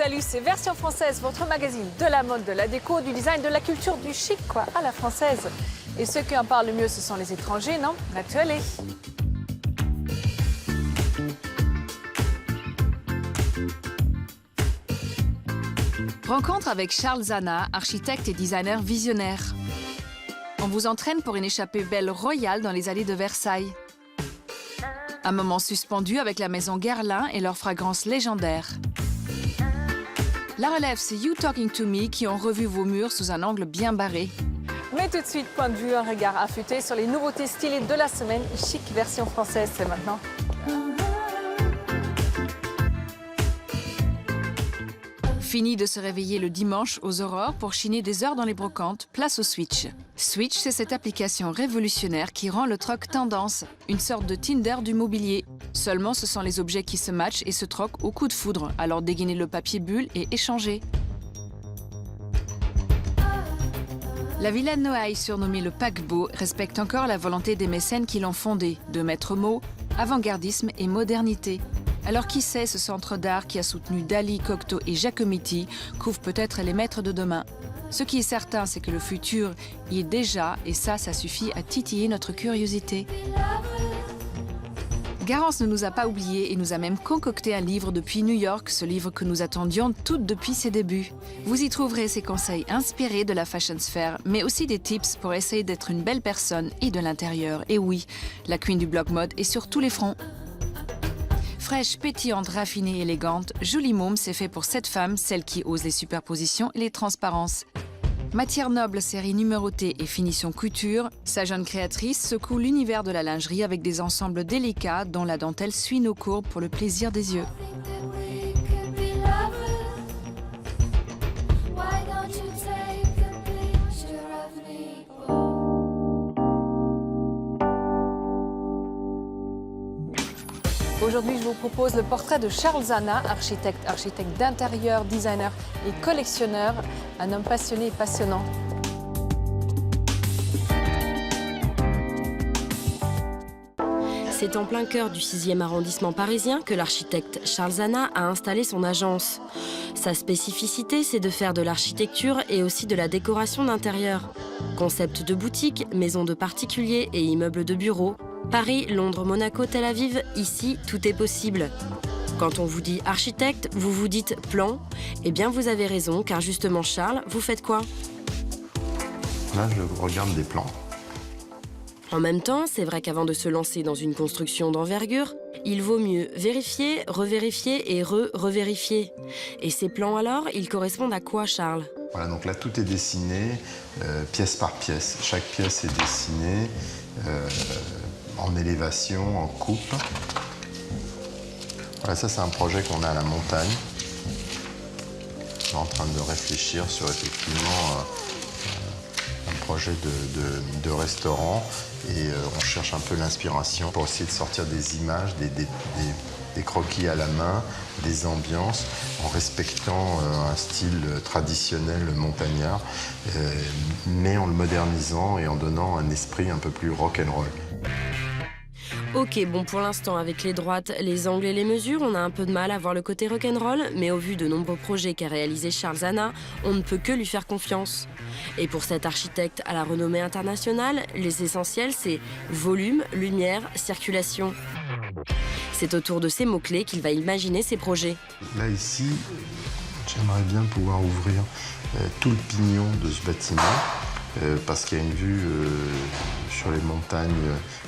Lalu, c'est Version Française, votre magazine de la mode, de la déco, du design, de la culture, du chic, quoi, à la française. Et ceux qui en parlent le mieux, ce sont les étrangers, non? L'actualité. Rencontre avec Charles Zana, architecte et designer visionnaire. On vous entraîne pour une échappée belle royale dans les allées de Versailles. Un moment suspendu avec la maison Guerlain et leur fragrance légendaire. La relève, c'est You Talking to Me qui ont revu vos murs sous un angle bien barré. Mais tout de suite, point de vue, un regard affûté sur les nouveautés stylées de la semaine. Chic Version Française, c'est maintenant. Fini de se réveiller le dimanche aux aurores pour chiner des heures dans les brocantes, place au Switch. Switch, c'est cette application révolutionnaire qui rend le troc tendance, une sorte de Tinder du mobilier. Seulement, ce sont les objets qui se matchent et se troquent au coup de foudre, alors dégainez le papier bulle et échangez. La Villa de Noailles, surnommée le paquebot, respecte encore la volonté des mécènes qui l'ont fondée, de maîtres mots, avant-gardisme et modernité. Alors qui sait, ce centre d'art qui a soutenu Dali, Cocteau et Giacometti couvre peut-être les maîtres de demain. Ce qui est certain, c'est que le futur y est déjà, et ça suffit à titiller notre curiosité. Garance ne nous a pas oubliés et nous a même concocté un livre depuis New York, ce livre que nous attendions toutes depuis ses débuts. Vous y trouverez ses conseils inspirés de la fashion sphère, mais aussi des tips pour essayer d'être une belle personne et de l'intérieur. Et oui, la queen du blog mode est sur tous les fronts. Fraîche, pétillante, raffinée, élégante, Jolie Môme, c'est fait pour cette femme, celle qui ose les superpositions et les transparences. Matière noble, série numérotée et finition couture, sa jeune créatrice secoue l'univers de la lingerie avec des ensembles délicats dont la dentelle suit nos courbes pour le plaisir des yeux. Aujourd'hui, je vous propose le portrait de Charles Zana, architecte d'intérieur, designer et collectionneur, un homme passionné et passionnant. C'est en plein cœur du 6e arrondissement parisien que l'architecte Charles Zana a installé son agence. Sa spécificité, c'est de faire de l'architecture et aussi de la décoration d'intérieur. Concept de boutique, maison de particuliers et immeubles de bureaux. Paris, Londres, Monaco, Tel Aviv, ici, tout est possible. Quand on vous dit architecte, vous vous dites plan. Eh bien, vous avez raison, car justement, Charles, vous faites quoi? Là, je regarde des plans. En même temps, c'est vrai qu'avant de se lancer dans une construction d'envergure, il vaut mieux vérifier, revérifier et revérifier. Et ces plans alors, ils correspondent à quoi, Charles? Voilà, donc là, tout est dessiné, pièce par pièce. Chaque pièce est dessinée en élévation, en coupe. Voilà, ça, c'est un projet qu'on a à la montagne. On est en train de réfléchir sur effectivement un projet de restaurant et on cherche un peu l'inspiration pour essayer de sortir des images, des croquis à la main, des ambiances, en respectant un style traditionnel montagnard, mais en le modernisant et en donnant un esprit un peu plus rock'n'roll. Ok, bon pour l'instant avec les droites, les angles et les mesures, on a un peu de mal à voir le côté rock'n'roll, mais au vu de nombreux projets qu'a réalisé Charles Zana, on ne peut que lui faire confiance. Et pour cet architecte à la renommée internationale, les essentiels c'est volume, lumière, circulation. C'est autour de ces mots-clés qu'il va imaginer ses projets. Là ici, j'aimerais bien pouvoir ouvrir tout le pignon de ce bâtiment, parce qu'il y a une vue sur les montagnes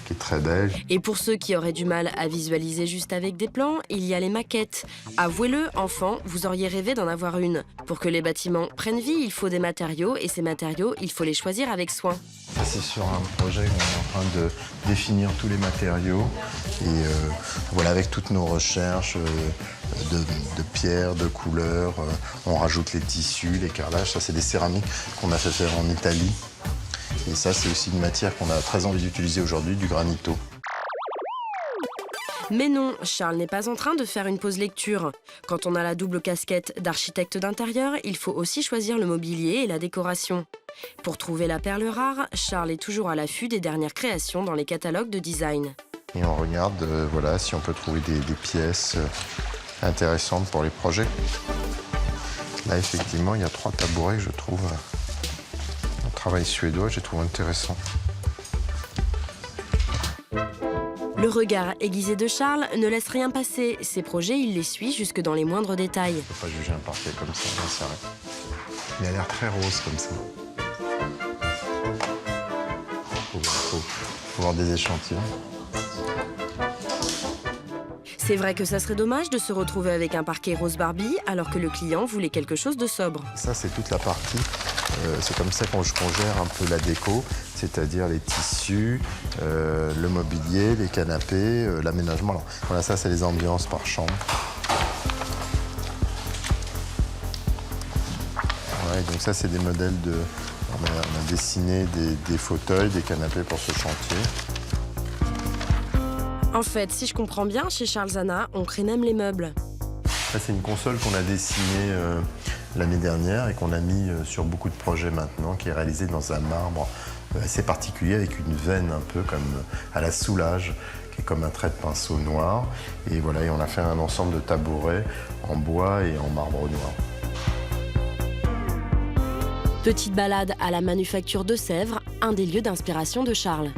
qui est très belle. Et pour ceux qui auraient du mal à visualiser juste avec des plans, il y a les maquettes. Avouez-le, enfant, vous auriez rêvé d'en avoir une. Pour que les bâtiments prennent vie, il faut des matériaux, et ces matériaux, il faut les choisir avec soin. C'est sur un projet qu'on est en train de définir tous les matériaux, et voilà, avec toutes nos recherches de pierres, de couleurs, on rajoute les tissus, les carrelages. Ça, c'est des céramiques qu'on a fait faire en Italie. Et ça, c'est aussi une matière qu'on a très envie d'utiliser aujourd'hui, du granito. Mais non, Charles n'est pas en train de faire une pause lecture. Quand on a la double casquette d'architecte d'intérieur, il faut aussi choisir le mobilier et la décoration. Pour trouver la perle rare, Charles est toujours à l'affût des dernières créations dans les catalogues de design. Et on regarde voilà, si on peut trouver des pièces intéressantes pour les projets. Là, effectivement, il y a 3 tabourets que je trouve, un travail suédois, je trouve intéressant. Le regard aiguisé de Charles ne laisse rien passer. Ses projets, il les suit jusque dans les moindres détails. Je ne peux pas juger un parquet comme ça, j'en sais rien. Il a l'air très rose comme ça. Faut voir des échantillons. C'est vrai que ça serait dommage de se retrouver avec un parquet rose Barbie alors que le client voulait quelque chose de sobre. Ça, c'est toute la partie. C'est comme ça qu'on gère un peu la déco, c'est-à-dire les tissus, le mobilier, les canapés, l'aménagement. Alors, voilà, ça, c'est les ambiances par chambre. Ouais, donc ça, c'est des modèles de... On a dessiné des fauteuils, des canapés pour ce chantier. En fait, si je comprends bien, chez Charles Zana, on crée même les meubles. Ça, c'est une console qu'on a dessinée l'année dernière et qu'on a mis sur beaucoup de projets maintenant, qui est réalisée dans un marbre assez particulier, avec une veine un peu comme à la Soulage, qui est comme un trait de pinceau noir. Et voilà, et on a fait un ensemble de tabourets en bois et en marbre noir. Petite balade à la Manufacture de Sèvres, un des lieux d'inspiration de Charles.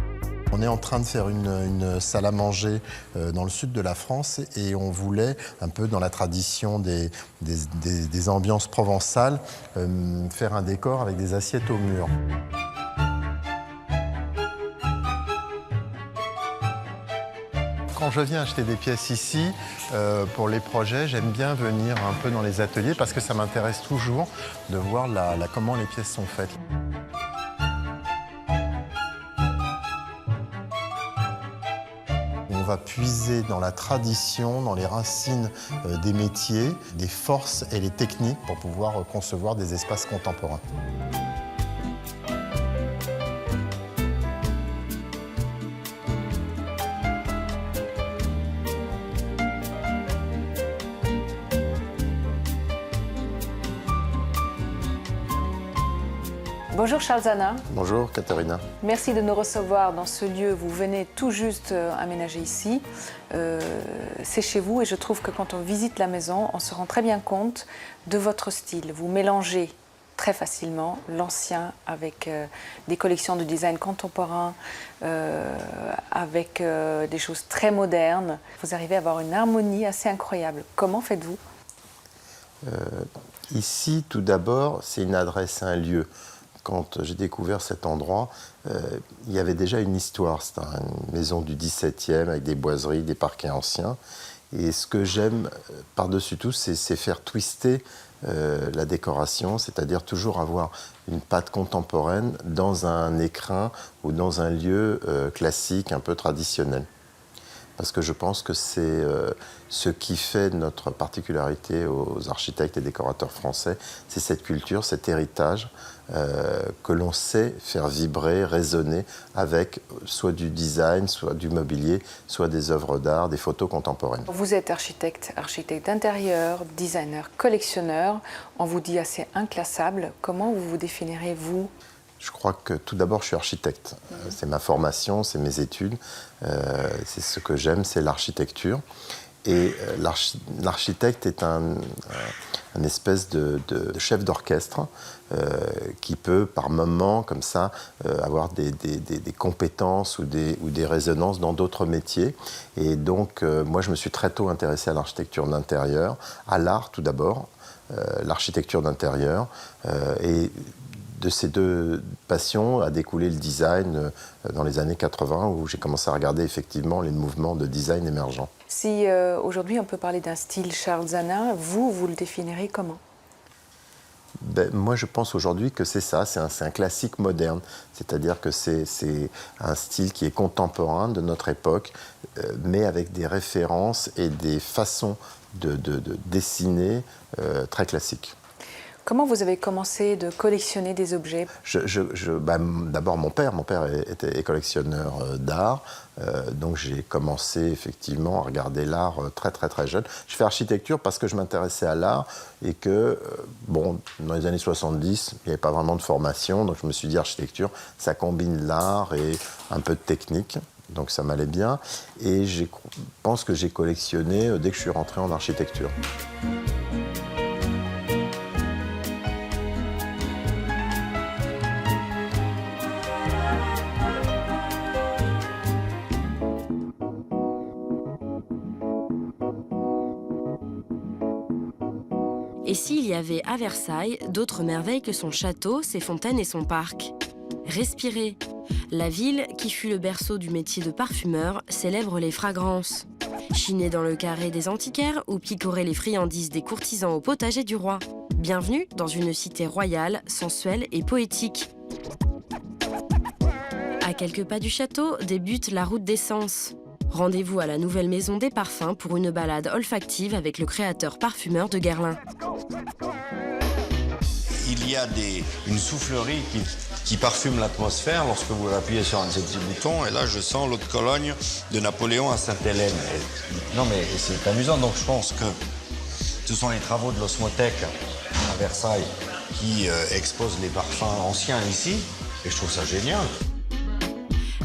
On est en train de faire une salle à manger dans le sud de la France et on voulait, un peu dans la tradition des ambiances provençales, faire un décor avec des assiettes au mur. Quand je viens acheter des pièces ici, pour les projets, j'aime bien venir un peu dans les ateliers parce que ça m'intéresse toujours de voir comment les pièces sont faites. On va puiser dans la tradition, dans les racines des métiers, des forces et les techniques pour pouvoir concevoir des espaces contemporains. Bonjour Charles Zana. Bonjour Katharina. Merci de nous recevoir dans ce lieu. Vous venez tout juste aménager ici. C'est chez vous et je trouve que quand on visite la maison, on se rend très bien compte de votre style. Vous mélangez très facilement l'ancien avec des collections de design contemporain, avec des choses très modernes. Vous arrivez à avoir une harmonie assez incroyable. Comment faites-vous ? Ici, tout d'abord, c'est une adresse, un lieu. Quand j'ai découvert cet endroit, il y avait déjà une histoire. C'était une maison du XVIIe avec des boiseries, des parquets anciens. Et ce que j'aime par-dessus tout, c'est faire twister la décoration, c'est-à-dire toujours avoir une patte contemporaine dans un écrin ou dans un lieu classique, un peu traditionnel. Parce que je pense que c'est ce qui fait notre particularité aux architectes et décorateurs français, c'est cette culture, cet héritage que l'on sait faire vibrer, résonner avec soit du design, soit du mobilier, soit des œuvres d'art, des photos contemporaines. Vous êtes architecte d'intérieur, designer, collectionneur. On vous dit assez inclassable. Comment vous vous définirez, vous ? Je crois que tout d'abord, je suis architecte. C'est ma formation, c'est mes études. C'est ce que j'aime, c'est l'architecture. Et l'architecte est un espèce de chef d'orchestre qui peut, par moments, comme ça, avoir des compétences ou des résonances dans d'autres métiers. Et donc, moi, je me suis très tôt intéressé à l'architecture d'intérieur, à l'art tout d'abord, l'architecture d'intérieur. Et de ces deux passions a découlé le design dans les années 80, où j'ai commencé à regarder effectivement les mouvements de design émergents. Si aujourd'hui on peut parler d'un style Charles Zana, vous le définirez comment ? Moi, je pense aujourd'hui que c'est ça, c'est un classique moderne. C'est-à-dire que c'est un style qui est contemporain de notre époque, mais avec des références et des façons de dessiner très classiques. Comment vous avez commencé de collectionner des objets ? D'abord, mon père est collectionneur d'art. Donc j'ai commencé effectivement à regarder l'art très très très jeune. Je fais architecture parce que je m'intéressais à l'art et que, dans les années 70, il n'y avait pas vraiment de formation. Donc je me suis dit architecture, ça combine l'art et un peu de technique. Donc ça m'allait bien. Et je pense que j'ai collectionné dès que je suis rentré en architecture. Ici, il y avait à Versailles d'autres merveilles que son château, ses fontaines et son parc. Respirez. La ville, qui fut le berceau du métier de parfumeur, célèbre les fragrances. Chiner dans le carré des antiquaires ou picorer les friandises des courtisans au potager du roi. Bienvenue dans une cité royale, sensuelle et poétique. À quelques pas du château débute la route des Sens. Rendez-vous à la nouvelle maison des parfums pour une balade olfactive avec le créateur parfumeur de Guerlain. Il y a une soufflerie qui parfume l'atmosphère lorsque vous appuyez sur un de ces petits boutons. Et là, je sens l'eau de Cologne de Napoléon à Sainte-Hélène. Non, mais c'est amusant. Donc, je pense que ce sont les travaux de l'Osmothèque à Versailles qui exposent les parfums anciens ici. Et je trouve ça génial.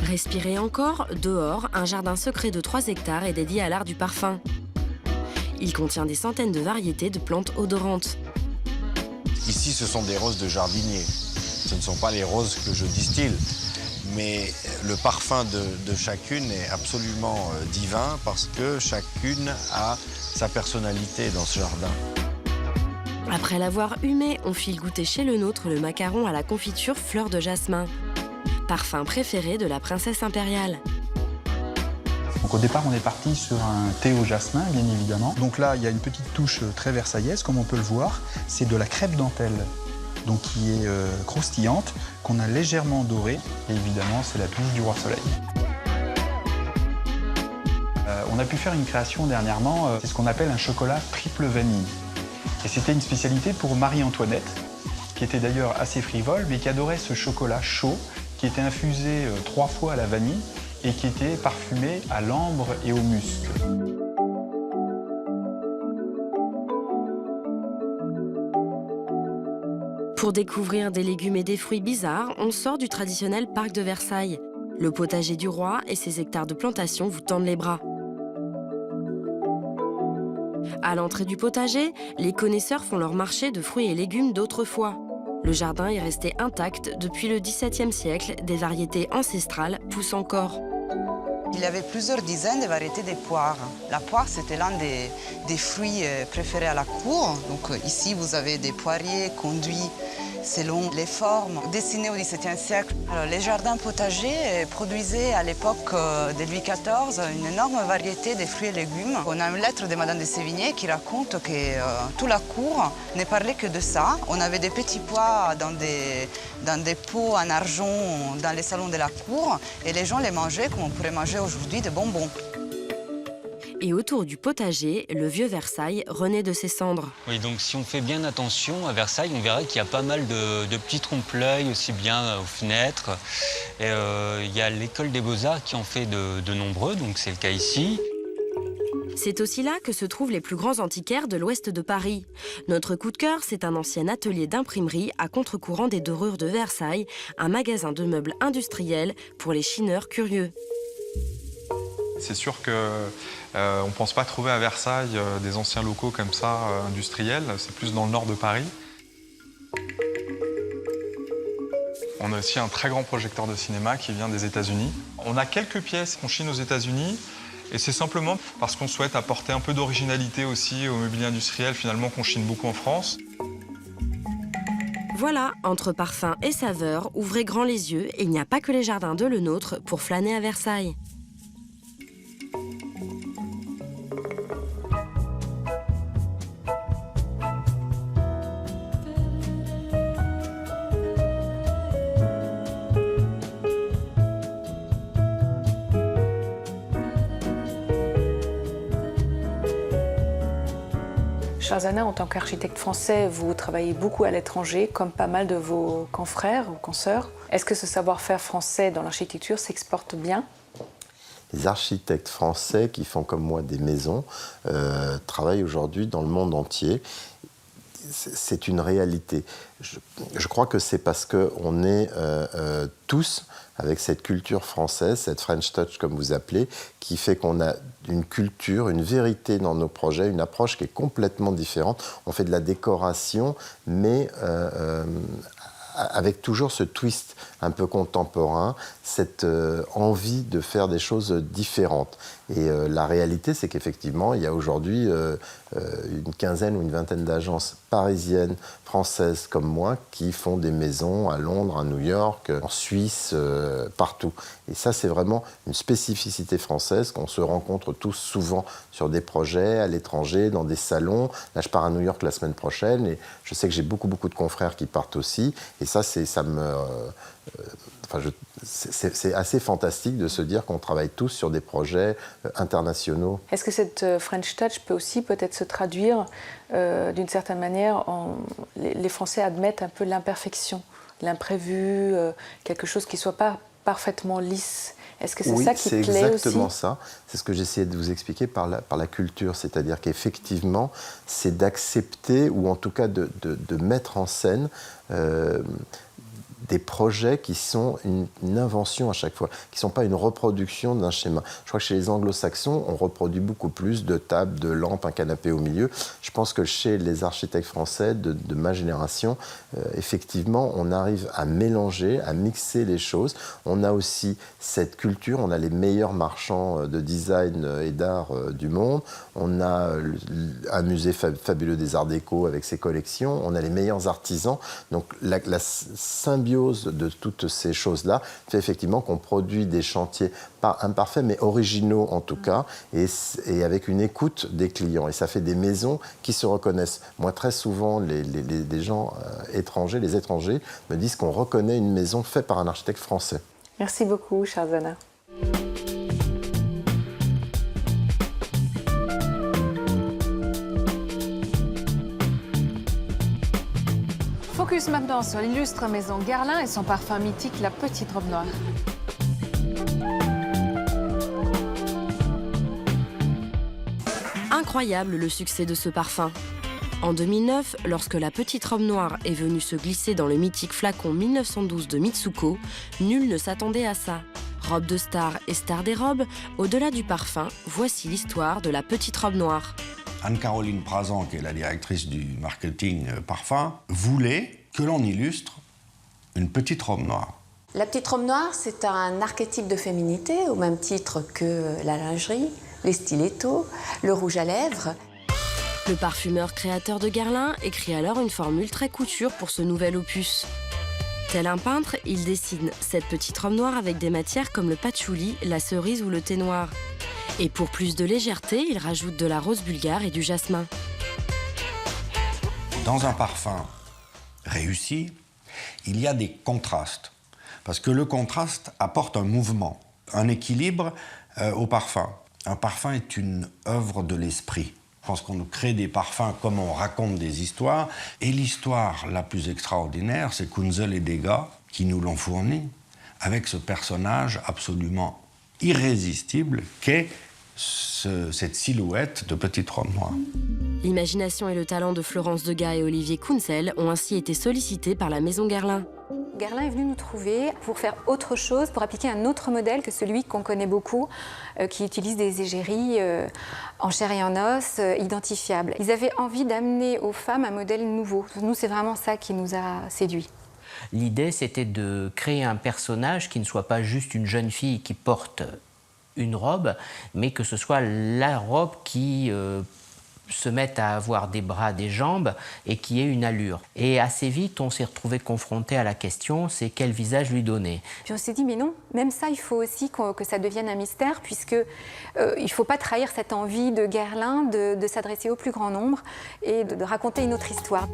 Respirez encore, dehors, un jardin secret de 3 hectares est dédié à l'art du parfum. Il contient des centaines de variétés de plantes odorantes. Ici, ce sont des roses de jardinier. Ce ne sont pas les roses que je distille. Mais le parfum de chacune est absolument divin parce que chacune a sa personnalité dans ce jardin. Après l'avoir humé, on file goûter chez le nôtre le macaron à la confiture fleur de jasmin. Parfum préféré de la princesse impériale. Donc au départ, on est parti sur un thé au jasmin, bien évidemment. Donc là, il y a une petite touche très versaillaise, comme on peut le voir. C'est de la crêpe dentelle, donc qui est croustillante, qu'on a légèrement dorée. Et évidemment, c'est la touche du roi Soleil. On a pu faire une création dernièrement, c'est ce qu'on appelle un chocolat triple vanille. Et c'était une spécialité pour Marie-Antoinette, qui était d'ailleurs assez frivole, mais qui adorait ce chocolat chaud, qui était infusé 3 fois à la vanille et qui était parfumé à l'ambre et au musc. Pour découvrir des légumes et des fruits bizarres, on sort du traditionnel parc de Versailles. Le potager du roi et ses hectares de plantation vous tendent les bras. À l'entrée du potager, les connaisseurs font leur marché de fruits et légumes d'autrefois. Le jardin est resté intact depuis le XVIIe siècle, des variétés ancestrales poussent encore. Il y avait plusieurs dizaines de variétés de poires. La poire, c'était l'un des fruits préférés à la cour. Donc ici, vous avez des poiriers conduits selon les formes dessinées au XVIIe siècle. Alors, les jardins potagers produisaient à l'époque de Louis XIV une énorme variété de fruits et légumes. On a une lettre de Madame de Sévigné qui raconte que toute la cour ne parlait que de ça. On avait des petits pois dans des pots en argent dans les salons de la cour et les gens les mangeaient comme on pourrait manger aujourd'hui des bonbons. Et autour du potager, le vieux Versailles renaît de ses cendres. Oui, donc si on fait bien attention à Versailles, on verra qu'il y a pas mal de petits trompe-l'œil, aussi bien aux fenêtres. Et, il y a l'école des Beaux-Arts qui en fait de nombreux, donc c'est le cas ici. C'est aussi là que se trouvent les plus grands antiquaires de l'ouest de Paris. Notre coup de cœur, c'est un ancien atelier d'imprimerie à contre-courant des Dorures de Versailles, un magasin de meubles industriels pour les chineurs curieux. C'est sûr qu'on ne pense pas trouver à Versailles des anciens locaux comme ça, industriels. C'est plus dans le nord de Paris. On a aussi un très grand projecteur de cinéma qui vient des États-Unis. On a quelques pièces qu'on chine aux États-Unis. Et c'est simplement parce qu'on souhaite apporter un peu d'originalité aussi au mobilier industriel, finalement, qu'on chine beaucoup en France. Voilà, entre parfums et saveurs, ouvrez grand les yeux et il n'y a pas que les jardins de Le Nôtre pour flâner à Versailles. Charzana, en tant qu'architecte français, vous travaillez beaucoup à l'étranger, comme pas mal de vos confrères ou consoeurs. Est-ce que ce savoir-faire français dans l'architecture s'exporte bien ? Les architectes français qui font comme moi des maisons travaillent aujourd'hui dans le monde entier. C'est une réalité. Je crois que c'est parce qu'on est tous avec cette culture française, cette French touch comme vous appelez, qui fait qu'on a une culture, une vérité dans nos projets, une approche qui est complètement différente. On fait de la décoration, mais avec toujours ce twist un peu contemporain, cette envie de faire des choses différentes. Et la réalité, c'est qu'effectivement, il y a aujourd'hui une quinzaine ou une vingtaine d'agences parisiennes, françaises comme moi, qui font des maisons à Londres, à New York, en Suisse, partout. Et ça, c'est vraiment une spécificité française qu'on se rencontre tous souvent sur des projets à l'étranger, dans des salons. Là, je pars à New York la semaine prochaine et je sais que j'ai beaucoup de confrères qui partent aussi. Et ça, c'est assez fantastique de se dire qu'on travaille tous sur des projets internationaux. Est-ce que cette French Touch peut aussi peut-être se traduire d'une certaine manière les Français admettent un peu l'imperfection, l'imprévu, quelque chose qui ne soit pas parfaitement lisse. Est-ce que c'est ça qui plaît aussi ? Oui, c'est exactement ça. C'est ce que j'essayais de vous expliquer par la culture. C'est-à-dire qu'effectivement, c'est d'accepter, ou en tout cas de mettre en scène des projets qui sont une invention à chaque fois, qui ne sont pas une reproduction d'un schéma. Je crois que chez les anglo-saxons, on reproduit beaucoup plus de tables, de lampes, un canapé au milieu. Je pense que chez les architectes français de ma génération, effectivement, on arrive à mélanger, à mixer les choses. On a aussi cette culture, on a les meilleurs marchands de design et d'art du monde. On a un musée fabuleux des Arts Déco avec ses collections. On a les meilleurs artisans. Donc la symbiose de toutes ces choses-là fait effectivement qu'on produit des chantiers pas imparfaits, mais originaux en tout cas, et avec une écoute des clients. Et ça fait des maisons qui se reconnaissent. Moi, très souvent, les gens étrangers, les étrangers, me disent qu'on reconnaît une maison faite par un architecte français. Merci beaucoup, Charles-Zana. Focus maintenant sur l'illustre maison Guerlain et son parfum mythique, la petite robe noire. Incroyable le succès de ce parfum. En 2009, lorsque la petite robe noire est venue se glisser dans le mythique flacon 1912 de Mitsuko, nul ne s'attendait à ça. Robe de star et star des robes, au-delà du parfum, voici l'histoire de la petite robe noire. Anne-Caroline Prazan, qui est la directrice du marketing parfum, voulait que l'on illustre une petite robe noire. La petite robe noire, c'est un archétype de féminité, au même titre que la lingerie, les stilettos, le rouge à lèvres. Le parfumeur créateur de Guerlain écrit alors une formule très couture pour ce nouvel opus. Tel un peintre, il dessine cette petite robe noire avec des matières comme le patchouli, la cerise ou le thé noir. Et pour plus de légèreté, il rajoute de la rose bulgare et du jasmin. Dans un parfum réussi, il y a des contrastes. Parce que le contraste apporte un mouvement, un équilibre au parfum. Un parfum est une œuvre de l'esprit. Je pense qu'on crée des parfums comme on raconte des histoires. Et l'histoire la plus extraordinaire, c'est Kunzel et Degas qui nous l'ont fourni, avec ce personnage absolument irrésistible qu'est cette silhouette de petite robe noire. L'imagination et le talent de Florence Degas et Olivier Kunzel ont ainsi été sollicités par la maison Guerlain. Guerlain est venu nous trouver pour faire autre chose, pour appliquer un autre modèle que celui qu'on connaît beaucoup, qui utilise des égéries en chair et en os, identifiables. Ils avaient envie d'amener aux femmes un modèle nouveau. Nous, c'est vraiment ça qui nous a séduits. L'idée, c'était de créer un personnage qui ne soit pas juste une jeune fille qui porte une robe, mais que ce soit la robe qui se mette à avoir des bras, des jambes et qui ait une allure. Et assez vite, on s'est retrouvé confronté à la question, c'est quel visage lui donner. Puis on s'est dit, mais non, même ça, il faut aussi que ça devienne un mystère, puisque il ne faut pas trahir cette envie de Guerlain de s'adresser au plus grand nombre et de raconter une autre histoire.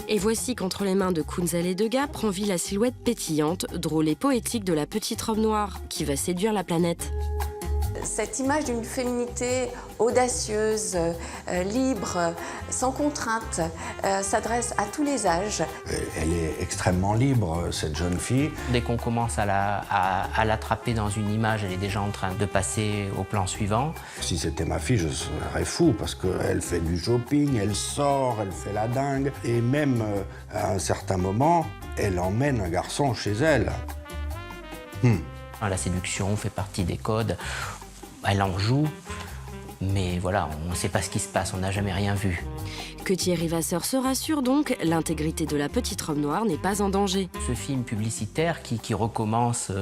Et voici qu'entre les mains de Kunzel et Degas prend vie la silhouette pétillante, drôle et poétique de la petite robe noire, qui va séduire la planète. Cette image d'une féminité audacieuse, libre, sans contrainte, s'adresse à tous les âges. Elle est extrêmement libre, cette jeune fille. Dès qu'on commence à l'attraper dans une image, elle est déjà en train de passer au plan suivant. Si c'était ma fille, je serais fou, parce qu'elle fait du shopping, elle sort, elle fait la dingue. Et même à un certain moment, elle emmène un garçon chez elle. La séduction fait partie des codes. Elle en joue, mais voilà, on ne sait pas ce qui se passe, on n'a jamais rien vu. Que Thierry Vasseur se rassure donc, l'intégrité de La Petite Robe Noire n'est pas en danger. Ce film publicitaire qui recommence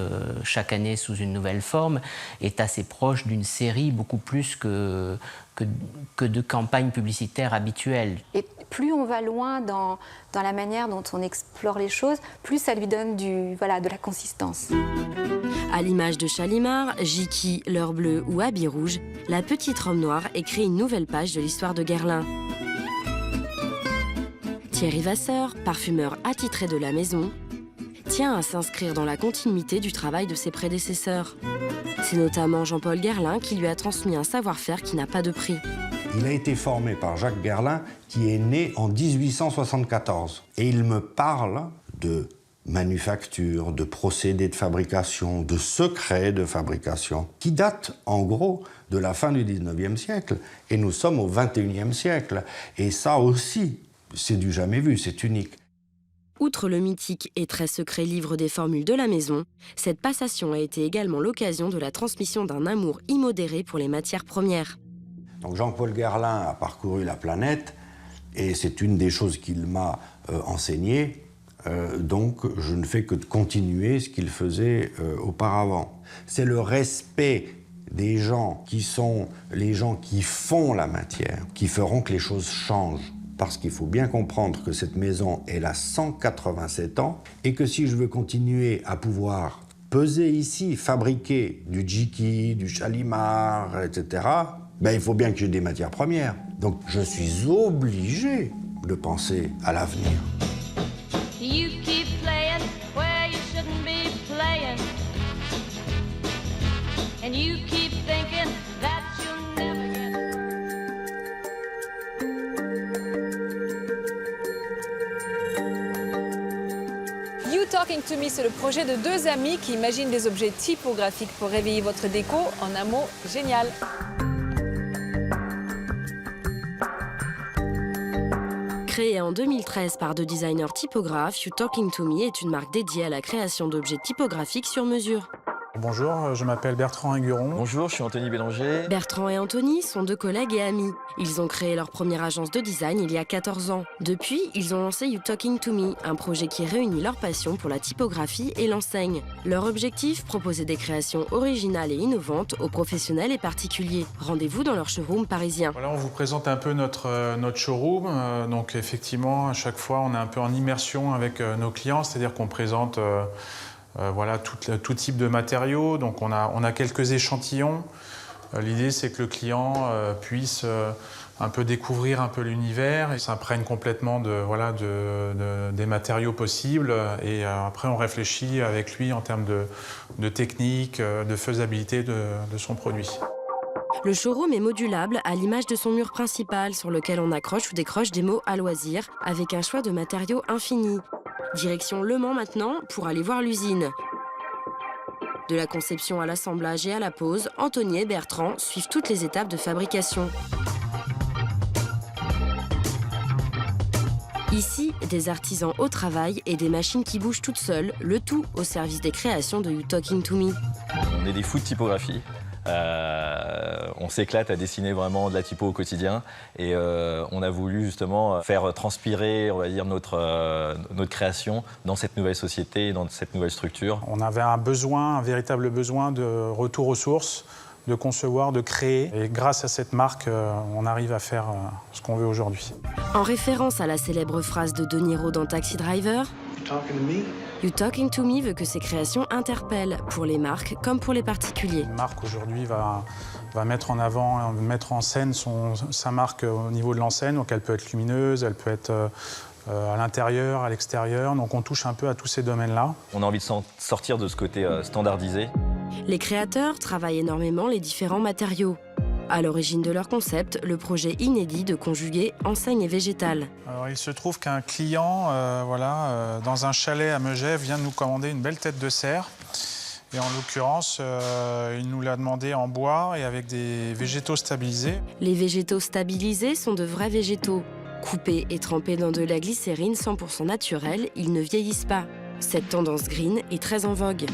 chaque année sous une nouvelle forme est assez proche d'une série beaucoup plus que de campagnes publicitaires habituelles. Et plus on va loin dans la manière dont on explore les choses, plus ça lui donne de la consistance. À l'image de Chalimard, Jicky, L'Heure Bleue ou Habit Rouge, La Petite Robe Noire écrit une nouvelle page de l'histoire de Guerlain. Thierry Vasseur, parfumeur attitré de la maison, tient à s'inscrire dans la continuité du travail de ses prédécesseurs. C'est notamment Jean-Paul Guerlain qui lui a transmis un savoir-faire qui n'a pas de prix. Il a été formé par Jacques Guerlain, qui est né en 1874. Et il me parle de manufacture, de procédés de fabrication, de secrets de fabrication, qui datent en gros de la fin du 19e siècle. Et nous sommes au 21e siècle. Et ça aussi, c'est du jamais vu, c'est unique. Outre le mythique et très secret livre des formules de la maison, cette passation a été également l'occasion de la transmission d'un amour immodéré pour les matières premières. Donc Jean-Paul Guerlain a parcouru la planète et c'est une des choses qu'il m'a enseigné. Donc je ne fais que de continuer ce qu'il faisait auparavant. C'est le respect des gens qui sont les gens qui font la matière, qui feront que les choses changent. Parce qu'il faut bien comprendre que cette maison, elle a 187 ans et que si je veux continuer à pouvoir peser ici, fabriquer du Jicky, du Chalimard, etc., il faut bien que j'ai des matières premières. Donc je suis obligé de penser à l'avenir. You keep playing where you shouldn't be playing. And you keep thinking that you'll never get. You Talking to Me, c'est le projet de deux amis qui imaginent des objets typographiques pour réveiller votre déco en un mot génial. Créé en 2013 par deux designers typographes, You Talking to Me est une marque dédiée à la création d'objets typographiques sur mesure. Bonjour, je m'appelle Bertrand Aiguron. Bonjour, je suis Anthony Bélanger. Bertrand et Anthony sont deux collègues et amis. Ils ont créé leur première agence de design il y a 14 ans. Depuis, ils ont lancé You Talking to Me, un projet qui réunit leur passion pour la typographie et l'enseigne. Leur objectif, proposer des créations originales et innovantes aux professionnels et particuliers. Rendez-vous dans leur showroom parisien. Voilà, on vous présente un peu notre showroom. Donc effectivement, à chaque fois, on est un peu en immersion avec nos clients, c'est-à-dire qu'on présente voilà, tout type de matériaux. Donc on a quelques échantillons. L'idée, c'est que le client puisse un peu découvrir un peu l'univers et s'imprègne complètement des matériaux possibles. Et après, on réfléchit avec lui en termes de technique, de faisabilité de son produit. Le showroom est modulable à l'image de son mur principal sur lequel on accroche ou décroche des mots à loisir avec un choix de matériaux infini. Direction Le Mans maintenant pour aller voir l'usine. De la conception à l'assemblage et à la pose, Anthony et Bertrand suivent toutes les étapes de fabrication. Ici, des artisans au travail et des machines qui bougent toutes seules, le tout au service des créations de You Talking to Me. On est des fous de typographie. On s'éclate à dessiner vraiment de la typo au quotidien et on a voulu justement faire transpirer, on va dire, notre création dans cette nouvelle société, dans cette nouvelle structure. On avait un véritable besoin de retour aux sources, de concevoir, de créer. Et grâce à cette marque, on arrive à faire ce qu'on veut aujourd'hui. En référence à la célèbre phrase de De Niro dans Taxi Driver, You Talking to Me veut que ses créations interpellent, pour les marques comme pour les particuliers. Une marque aujourd'hui va mettre en avant, mettre en scène sa marque au niveau de l'enseigne. Donc elle peut être lumineuse, elle peut être à l'intérieur, à l'extérieur. Donc on touche un peu à tous ces domaines-là. On a envie de sortir de ce côté standardisé. Les créateurs travaillent énormément les différents matériaux. À l'origine de leur concept, le projet inédit de conjuguer enseigne et végétal. Alors, il se trouve qu'un client, dans un chalet à Megève, vient de nous commander une belle tête de cerf. Et en l'occurrence, il nous l'a demandé en bois et avec des végétaux stabilisés. Les végétaux stabilisés sont de vrais végétaux. Coupés et trempés dans de la glycérine 100% naturelle, ils ne vieillissent pas. Cette tendance green est très en vogue.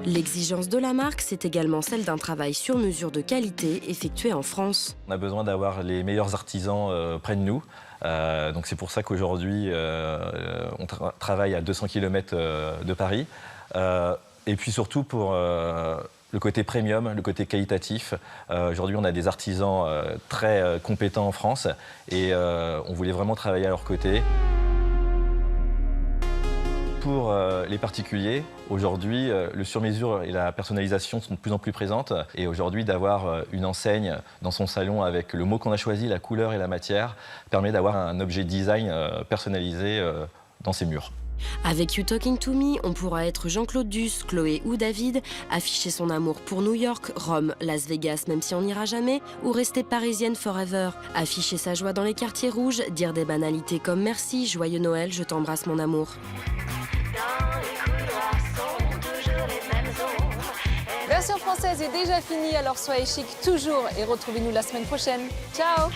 L'exigence de la marque, c'est également celle d'un travail sur mesure de qualité effectué en France. On a besoin d'avoir les meilleurs artisans près de nous. Donc c'est pour ça qu'aujourd'hui, on travaille à 200 km de Paris. Et puis surtout pour le côté premium, le côté qualitatif. Aujourd'hui, on a des artisans très compétents en France et on voulait vraiment travailler à leur côté. Pour les particuliers, aujourd'hui, le sur-mesure et la personnalisation sont de plus en plus présentes. Et aujourd'hui, d'avoir une enseigne dans son salon avec le mot qu'on a choisi, la couleur et la matière, permet d'avoir un objet design personnalisé dans ses murs. Avec You Talking to Me, on pourra être Jean-Claude Duss, Chloé ou David, afficher son amour pour New York, Rome, Las Vegas, même si on n'ira jamais, ou rester parisienne forever, afficher sa joie dans les quartiers rouges, dire des banalités comme merci, joyeux Noël, je t'embrasse mon amour. Version française est déjà finie, alors soyez chic toujours et retrouvez-nous la semaine prochaine. Ciao!